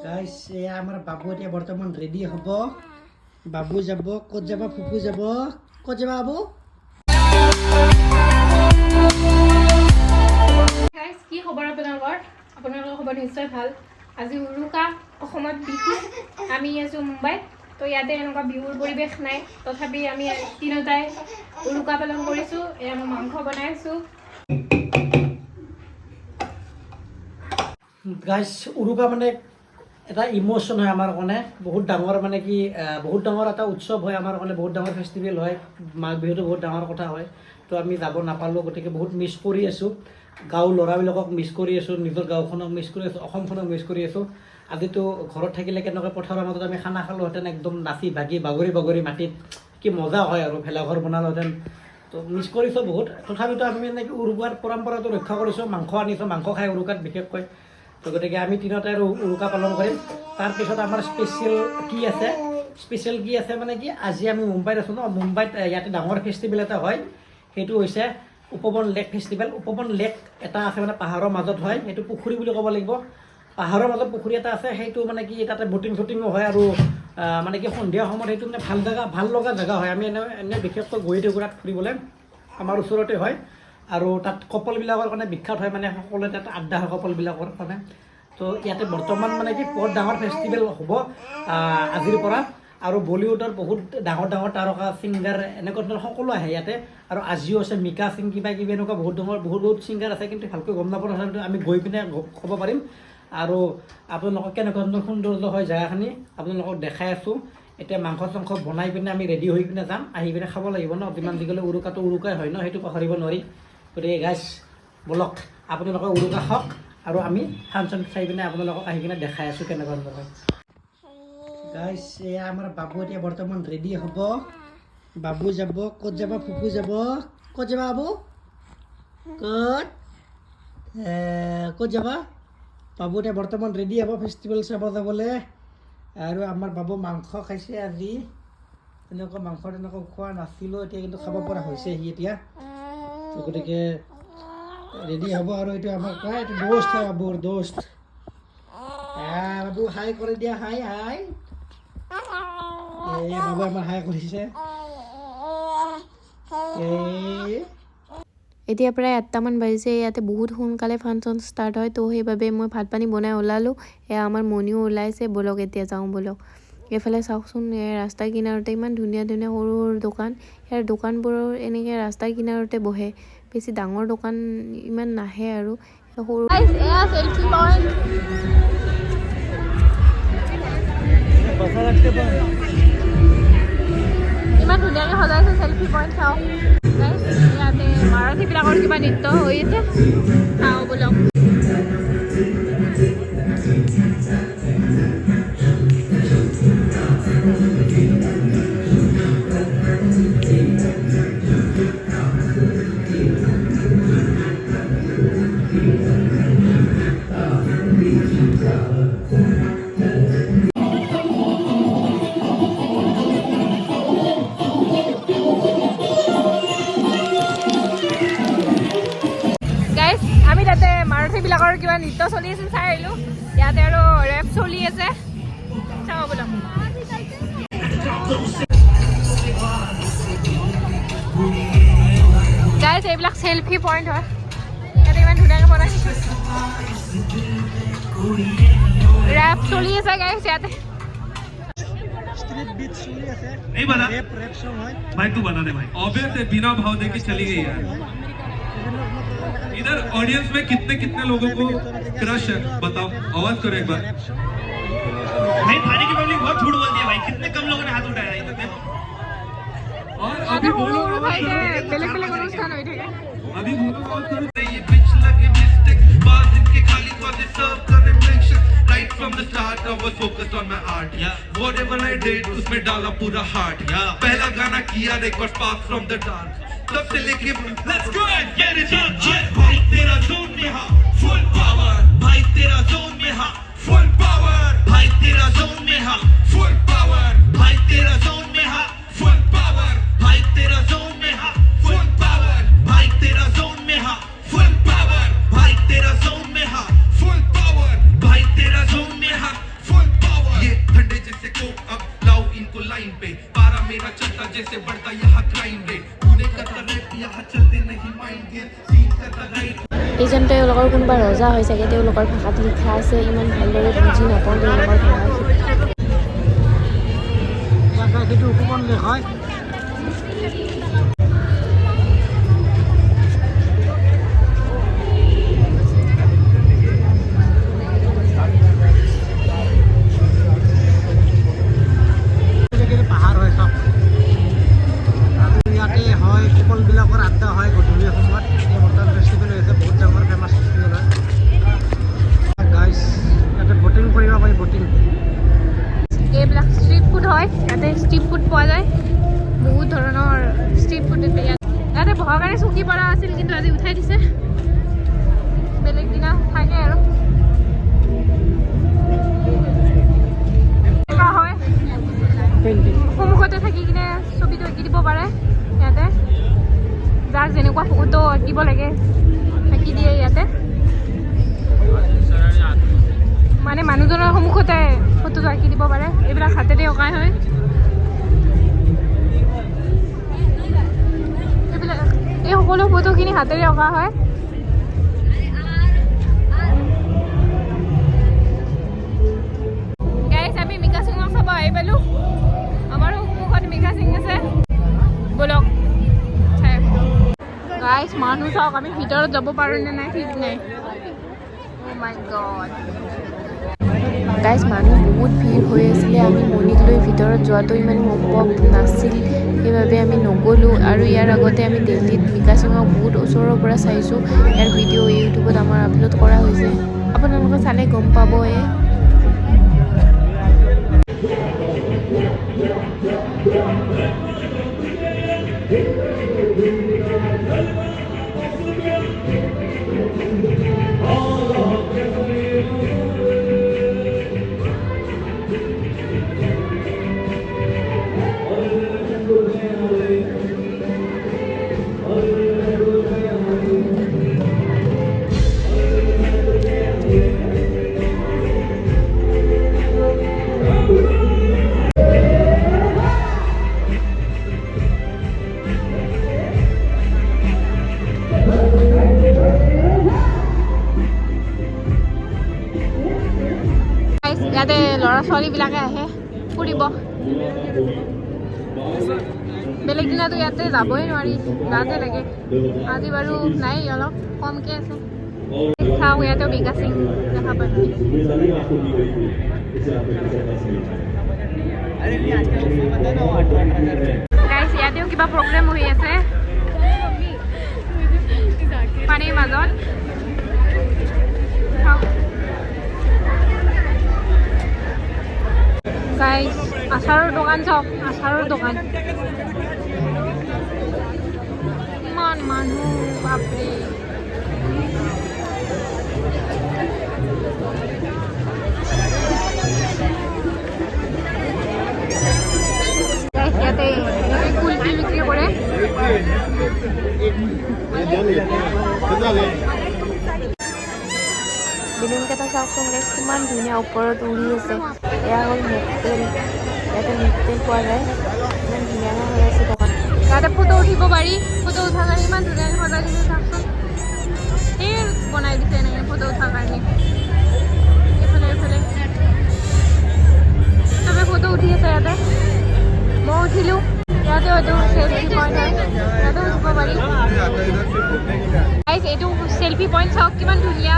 Guys এয়া আমাৰ বাবু এতিয়া বৰ্তমান ৰেডি হ'ব। বাবু যাব, ক'ত যাব? ফুফু যাব, ক'ত যাব বাবু? গাইস কি খবৰ আপোনালোকৰ? আপোনালোকৰ খবৰ নিশ্চয় ভাল। আজি উৰুকা, অসমত বিহু। আমি আছোঁ মুম্বাইত, তো ইয়াতে এনেকুৱা বিহুৰ পৰিৱেশ নাই, তথাপি আমি তিনিওটাই উৰুকা পালন কৰিছোঁ। এয়া মই মাংস বনাই আছোঁ। গাইস উৰুকা মানে এটা ইমোশ্যন হয় আমাৰ কাৰণে, বহুত ডাঙৰ মানে কি বহুত ডাঙৰ এটা উৎসৱ হয় আমাৰ কাৰণে, বহুত ডাঙৰ ফেষ্টিভেল হয়। মাঘ বিহুটো বহুত ডাঙৰ কথা হয়। তো আমি যাব নাপালোঁ, গতিকে বহুত মিছ কৰি আছোঁ। গাঁৱৰ ল'ৰাবিলাকক মিছ কৰি আছোঁ, নিজৰ গাঁওখনক মিছ কৰি আছোঁ, অসমখনক মিছ কৰি আছোঁ। আজিতো ঘৰত থাকিলে কেনেকৈ পথাৰৰ মাজত আমি খানা খালোঁহেঁতেন, একদম নাচি ভাগি বাগৰি মাটিত, কি মজা হয় আৰু ভেলাঘৰ বনালোহেঁতেন। তো মিছ কৰিছোঁ বহুত। তথাপিতো আমি মানে কি উৰুকাৰ পৰম্পৰাটো ৰক্ষা কৰিছোঁ। মাংস আনিছোঁ, মাংস খাই উৰুকাত বিশেষকৈ। তো গতিকে আমি তিনিওটাই উৰুকা পালন কৰিম। তাৰপিছত আমাৰ স্পেচিয়েল কি আছে মানে কি, আজি আমি মুম্বাইত আছোঁ ন। মুম্বাইত ইয়াতে ডাঙৰ ফেষ্টিভেল এটা হয়, সেইটো হৈছে উপবন লেক ফেষ্টিভেল। উপবন লেক এটা আছে মানে পাহাৰৰ মাজত হয়, সেইটো পুখুৰী বুলি ক'ব লাগিব। পাহাৰৰ মাজত পুখুৰী এটা আছে, সেইটো মানে কি তাতে ব'টিং শ্বটিঙো হয়। আৰু মানে কি সন্ধিয়া সময়ত সেইটো মানে ভাল লগা জেগা হয়। আমি এনে বিশেষকৈ গৈ থাকোঁ তাত ফুৰিবলৈ, আমাৰ ওচৰতে হয়। আৰু তাত কপলবিলাকৰ কাৰণে বিখ্যাত হয়, মানে সকলোৱে তাত আড্ডা হয় কপলবিলাকৰ কাৰণে। তো ইয়াতে বৰ্তমান মানে কি বহুত ডাঙৰ ফেষ্টিভেল হ'ব আজিৰ পৰা। আৰু বলিউডৰ বহুত ডাঙৰ তাৰকা ছিংগাৰ এনেকুৱা ধৰণৰ সকলো আহে ইয়াতে। আৰু আজিও আছে মিকা সিং, কিবা কিবি এনেকুৱা বহুত ছিংগাৰ আছে, কিন্তু ভালকৈ গম নাপাওঁ। তথাপিতো আমি গৈ পিনে ক'ব পাৰিম। আৰু আপোনালোকক কেনেকুৱা ধৰণৰ সৌন্দৰ্য হয় জেগাখিনি আপোনালোকক দেখাই আছোঁ। এতিয়া মাংস চাংস বনাই পিনে আমি ৰেডি হৈ পিনে যাম, আহি পিনে খাব লাগিব ন। যিমান যি ক'লে উৰুকাটো উৰুকাই হয় ন, সেইটো পাহৰিব নোৱাৰি। গতিকে গাইছ বলক, আপোনালোকে উৰুকা খাওক, আৰু আমি ফাংচন চাই পিনে আপোনালোকক আহি কিনে দেখাই আছোঁ কেনেকুৱা ধৰণৰ। গাইছ এয়া আমাৰ বাবু এতিয়া বৰ্তমান ৰেডি হ'ব। বাবু যাব, ক'ত যাব? ফুফু যাব, ক'ত যাব বাবু? ক'ত যাবা? বাবু এতিয়া বৰ্তমান ৰেডি হ'ব ফেষ্টিভেল চাব যাবলৈ। আৰু আমাৰ বাবু মাংস খাইছে আজি। তেনেকুৱা খোৱা নাছিলোঁ, এতিয়া কিন্তু খাব পৰা হৈছে সি এতিয়া। গতিকে ৰেডি হ'ব। আৰু এইটো আমাৰ এইটো দোস্ত হয়, বাবুৰ দোস্ত। বাবু হাই কৰি দিয়া, হাই। বাবু আমাৰ হাই কৰিছে। এতিয়া প্ৰায় 8টামান বাজিছে। ইয়াতে বহুত সোনকালে ফাংচন ষ্টাৰ্ট হয়, তো সেইবাবে মই ভাত পানী বনাই ওলালোঁ। এয়া আমাৰ মনিও ওলাইছে, বলক এতিয়া যাওঁ বলক। এইফালে চাওকচোন, ৰাস্তাৰ কিনাৰতে ইমান ধুনীয়া সৰু দোকান। ইয়াৰ দোকানবোৰৰ এনেকৈ ৰাস্তাৰ কিনাৰতে বহে, বেছি ডাঙৰ দোকান ইমান নাহে আৰু সৰু। ইমান ধুনীয়াকৈ সজাইছে চেল্ফি পইণ্ট। চাওঁ ইয়াতে মাৰাঠীবিলাকৰ কিবা নৃত্য হৈ আছে, চাওঁ বলক। আমি তাতে মাৰুথীবিলাকৰ কিবা নৃত্য চলি আছে, চাই আহিলোঁ। ইয়াতে আৰু ৰেপ চলি আছে, চাওঁ বোলা। গাইজ এইবিলাক চেল্ফি পইণ্ট হয়, ইয়াতে ইমান ধুনীয়াকৈ বনাইছে। ৰেপ চলি আছে গাইজ ইয়াতে। नहीं बना भाई, तू बना दे भाई। ऑब्वियस है, बिना भाव दे के चली गई यार। इधर ऑडियंस में कितने लोगों को क्रश है बताओ, आवाज करो एक बार। भाई थाने की पब्लिक बहुत झूठ बोलती है भाई, कितने कम लोगों ने हाथ उठाया इधर पे। और अभी बोलो অনুষ্ঠান হৈ থাকে। अभी बोलो ये पिच लगे मिस्टेक बात इनके खाली को डिस्टर्ब कर reflection right from the start I was focused on my art whatever I did उसमें डाला पूरा हार्ट पहला गाना किया record spark from the dark तब से लेके let's go and get it on भाई तेरा जोन में हां फुल पावर भाई तेरा जोन में हां फुल पावर भाई तेरा जोन में हां फुल पावर भाई तेरा जोन में हां फुल पावर भाई तेरा जोन में हां फुल पावर भाई तेरा जोन में हां फुल पावर भाई तेरा जोन में हां फुल पावर भाई तेरा जोन में हां কোনোবা ৰজা হৈ চাগে, তেওঁলোকৰ ভাষাত লিখা আছে, ইমান ভালদৰে বুজি নাপাওঁ তেওঁলোকৰ ভাষা। সেইটো উপবন লেক হয়। পাহাৰ হয় চব, আৰু ইয়াতে হয় সকলবিলাকৰ আড্ডা হয় গধূলি সময়ত। এতিয়া বৰ্তমান ফেষ্টিভেল হৈছে, বহুত ডাঙৰ ফেমাছ ফেষ্টিভেল হয়। গাইজ ইয়াতে বটিং কৰিব পাৰি, বটিং। এইবিলাক ষ্ট্ৰীট ফুড হয়, ইয়াতে ষ্ট্ৰীট ফুড পোৱা যায়, বহুত ধৰণৰ ষ্ট্ৰীট ফুড ইয়াতে বহাৰ কাৰণে চকী পৰা আছিল, কিন্তু আজি উঠাই দিছে, বেলেগ দিনা থাকে আৰু। হয় সন্মুখতে থাকি কিনে ছবিটো আঁকি দিব পাৰে, ইয়াতে যাক যেনেকুৱা ফটো আঁকিব লাগে আঁকি দিয়ে ইয়াতে, মানে মানুহজনৰ সন্মুখতে ফটোটো আঁকি দিব পাৰে। এইবিলাক হাতেৰে অঁকাই হয়, এইবিলাক এই সকলো ফটোখিনি হাতেৰে অঁকা হয়। গাইজ আমি মিকা সিঙক চাব আহি পালোঁ, আমাৰো সন্মুখত মিকা সিং আছে, বলক চাই। গাইজ মানুহ চাওক, আমি ভিতৰত যাব পাৰোঁ নে নাই ঠিক নাই। Oh my God. গাইজ মানুহ বহুত ভিৰ হৈ আছিলে, আমি মণিক লৈ ভিতৰত যোৱাটো ইমান সম্ভৱ নাছিল, সেইবাবে আমি নগ'লোঁ। আৰু ইয়াৰ আগতে আমি দিল্লীত মিকা সিঙক বহুত ওচৰৰ পৰা চাইছোঁ, ইয়াৰ ভিডিঅ' ইউটিউবত আমাৰ আপলোড কৰা হৈছে, আপোনালোকে চালে গম পাবই। ইয়াতে ল'ৰা ছোৱালীবিলাকে আহে ফুৰিব, বেলেগ দিনাতো ইয়াতে যাবই নোৱাৰি, লাজে লাগে। আজি বাৰু নাই, অলপ কমকৈ আছে। চাওঁ ইয়াতে মিকা সিং দেখা পায়। গাইজ ইয়াতেও কিবা প্ৰগ্ৰেম হৈ আছে পানীৰ মাজত। গাইজ আচাৰৰ দোকান চাওক, আচাৰৰ দোকান, ইমান মানুহ, বাপৰে। ইয়াতে কুলফি বিক্ৰী কৰে। বেলুনকেইটা চাওকচোন গাইজ, কিমান ধুনীয়া ওপৰত উৰি আছে। এয়া হ'ল মকটেল, ইয়াতে মকটেল পোৱা যায়, ইমান ধুনীয়াকৈ সজাইছে দোকান। ইয়াতে ফটো উঠিব পাৰি, ফটো উঠাৰ কাৰণে ইমান ধুনীয়াকৈ সজাই দিছে চাওকচোন, সেই বনাই দিছে এনেকৈ ফটো উঠাৰ কাৰণে। এইফালে এইফালে চবে ফটো উঠি আছে, ইয়াতে মই উঠিলোঁ। ইয়াতেও এইটো চেল্ফি পইণ্ট হয়, ইয়াতেও উঠিব পাৰি। গাইজ এইটো চেল্ফি পইণ্ট চাওক, কিমান ধুনীয়া